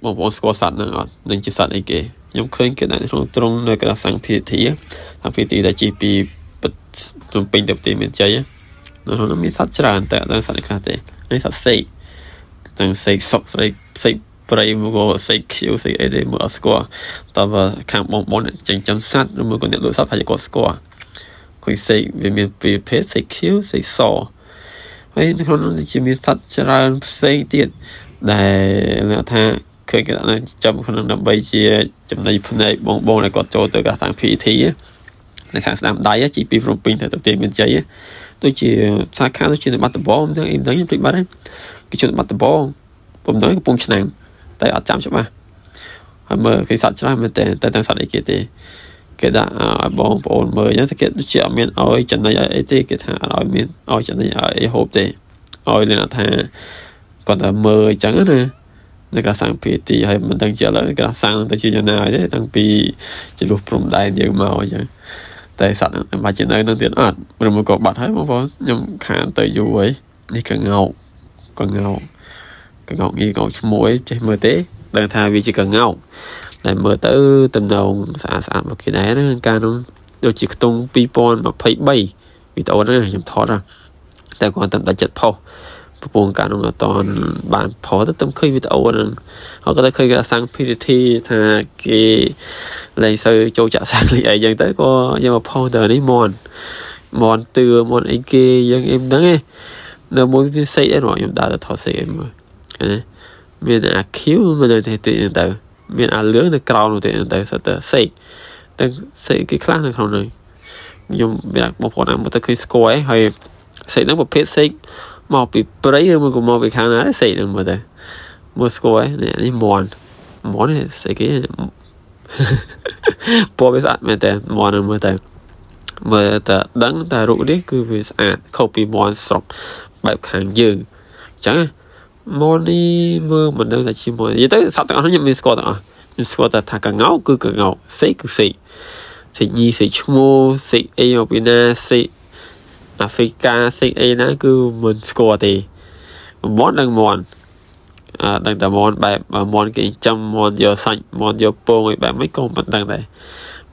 បងប្អូនស្គាល់សត្វហ្នឹងអត់នឹងជាសត្វអីគេខ្ញុំឃើញគេដាក់ក្នុងត្រង់នៅកណ្ដាលសាំងភាធីដែលជីពីភ្នំពេញទៅប្រទេសមានជ័យនៅក្នុងនោះមានសត្វច្រើនតែអត់ដឹងសត្វខ្លះទេនេះសត្វសេកទាំងសេកសុកស្រីសេកប្រៃមកក៏សេកខៀវសេកអីទេមើលអត់ស្គាល់តើខាងបងប្អូនចិញ្ចឹមសត្វឬមួយក៏អ្នកលក់សត្វប្រហែលគាត់ស្គាល់ឃើញសេកវាមានពីរប្រភេទសេកខៀវសេកសហើយនៅក្នុងនោះជាមានសត្វច្រើនផ្សេងទៀតដែលថាឃើញគេចាំក្នុងដើម្បីជាចំណៃភ្នែកបងដែលគាត់ចូលទៅការសាង PET នៅខាងស្ដាំដៃជីពីភ្នំពេញទៅប្រទេសមានជ័យដូចជាសាខាដូចជានៅបាត់ដំបងហ្នឹងអីហ្នឹងខ្ញុំភ្លេចបាត់ហើយគេជួយបាត់ដំបងผมnóiកំពង់ឆ្នាំងតែអត់ចាំច្បាស់ហើយមើលគេសត្វច្រើនមែនតែទាំងសត្វអីគេទេគេដាក់ឲ្យបងប្អូនមើលអញ្ចឹងតែគេដូចជាអត់មានឲ្យចំណៃអីទេគេថាអត់ឲ្យមានឲ្យចំណៃឲ្យហូបទេឲ្យលឿនថាគាត់តែមើលអញ្ចឹងណានៅការសាងពីទីហើយមិនដឹងជាឥឡូវការសាងទៅជាយ៉ាងណាទេតាំងពីជាលុះព្រំដែនយើងមកអញ្ចឹងតែសត្វហ្នឹងបាច់ជានៅនឹងទៀតអត់ឬមកក៏បាត់ហើយបងប្អូនខ្ញុំខានទៅយូរហើយនេះក៏ងោកងាយងោកឈ្មោះចេះមើលទេដឹងថាវាជាកងោកតែមើលទៅតំណងស្អាតមកគេដែរណាកាលនោះដូចជាខ្ទង់2023វីដេអូហ្នឹងខ្ញុំថតតែគាត់តាមដាច់ចិត្តផុសប្រពងកាលនោះអត់បានផុសទៅឃើញវីដេអូហ្នឹងហើយក៏តែឃើញគេសាំង PTT ថាគេលែងសូវចូលចាក់សាំងលីអីចឹងទៅក៏យកមកផុសទៅនេះមន់អីគេយើងអីមិនដឹងទេនៅមួយវាសេកអីខ្ញុំដើរទៅថតសេកអីមើលមានអា Q មិនទៅទៅមានអាលឿងនៅក្រោមនោះទេទៅសិតទៅសេកតែសេកគេខ្លះនៅក្នុងនោះខ្ញុំវាបងប្អូនមកទៅឃើញស្គាល់ហើយសេកហ្នឹងប្រភេទសេកមកពីព្រៃឬមកក៏មកពីខាងណាសេកហ្នឹងមើលទៅមើលស្គាល់នេះមន់នេះសេកគេពណ៌វាស្អាតមែនតើមន់ហ្នឹងមើលទៅដឹងតែរូបនេះគឺវាស្អាតខុសពីមន់ស្រុកបែបខាងយើងអញ្ចឹងមន់នេះមើលមិនដឹងថាជាមន់និយាយទៅសត្វទាំងអស់ខ្ញុំមានស្គាល់ទាំងអស់ខ្ញុំស្គាល់តែថាកងោកគឺកងោកសេកគឺសេកញីសេកឈ្មោះសេកអីមកពីណាសេកអាហ្វ្រិកាសេកអីណាគឺមិនស្គាល់ទេមន់ដឹងដឹងតែមន់បែបមន់គេចាំមន់យកសាច់មន់យកពងអីបែបមិនក៏មិនដឹងដែរ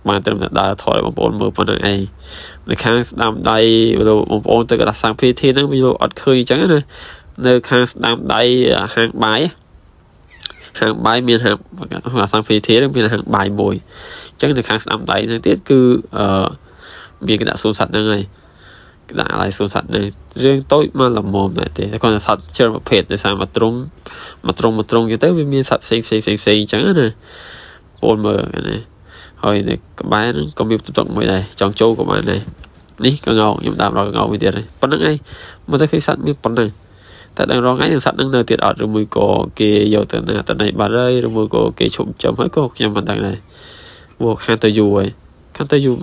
បានត្រឹមតែដើរថតឲ្យបងប្អូនមើលប៉ុណ្្នឹងឯងនៅខាងស្ដាំដៃបងប្អូនទៅកណ្ដាលសាំង PTT ហ្នឹងវាអត់ឃើញអញ្ចឹងណានៅខាងស្ដាំដៃហាងបាយមានហាងសាំង PTT ហ្នឹងមានហាងបាយមួយអញ្ចឹងនៅខាងស្ដាំដៃហ្នឹងទៀតគឺមានគេដាក់សួនសត្វហ្នឹងហើយគេដាក់ឲ្យសួនសត្វហ្នឹងរឿងតូចមកល្មមដែរទេតែគាត់ថាសត្វច្រើនប្រភេទដោយសារមកត្រង់ទៅវាមានសត្វផ្សេងអញ្ចឹងណាបងមើលណាហើយនៅក្បែរហ្នឹងក៏មានតុកមួយដែរចង់ចូលក៏បានដែរនេះក៏ងោកខ្ញុំដើរដល់ងោកមួយទៀតហើយប៉ុណ្្នឹងឯងមកទៅឃើញសត្វមានប៉ុណ្្នឹងតែដល់រងថ្ងៃនឹងសត្វហ្នឹងនៅទៀតអត់ឬមួយក៏គេយកទៅណាទៅណៃបាត់ហើយឬមួយក៏គេឈប់ចំហើយក៏ខ្ញុំមិនដឹងដែរមកខាងទៅយូរ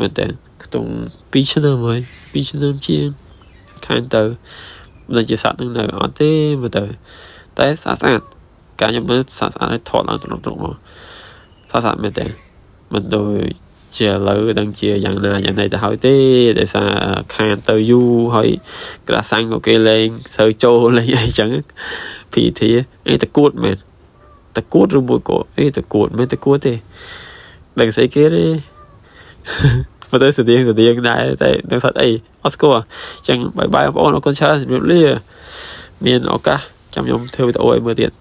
មែនតើខ្ទង់2ឆ្នាំហើយ2ឆ្នាំជាងខាងទៅមិនជាសត្វហ្នឹងនៅអត់ទេមើលទៅតែស្អាតការខ្ញុំមើលស្អាតឲ្យថតឡើងត្រង់មកស្អាតមែនតើមិនដូចជាឥឡូវដឹងជាយ៉ាងណាទៅហើយទេដោយសារខានទៅយូរហើយក្រាសាំងក៏គេលេងសូវចូលលេងអីចឹង PET អីតកួតមែនតកួតឬមួយក៏អីតកួតមែនតកួតទេដឹងស្អីគេទេមកទៅស្តៀងដែរតែដឹងសត្វអីអត់ស្គាល់អញ្ចឹងបាយបងប្អូនអរគុណច្រើនជម្រាបលាមានឱកាសចាំខ្ញុំធ្វើវីដេអូឲ្យមើលទៀត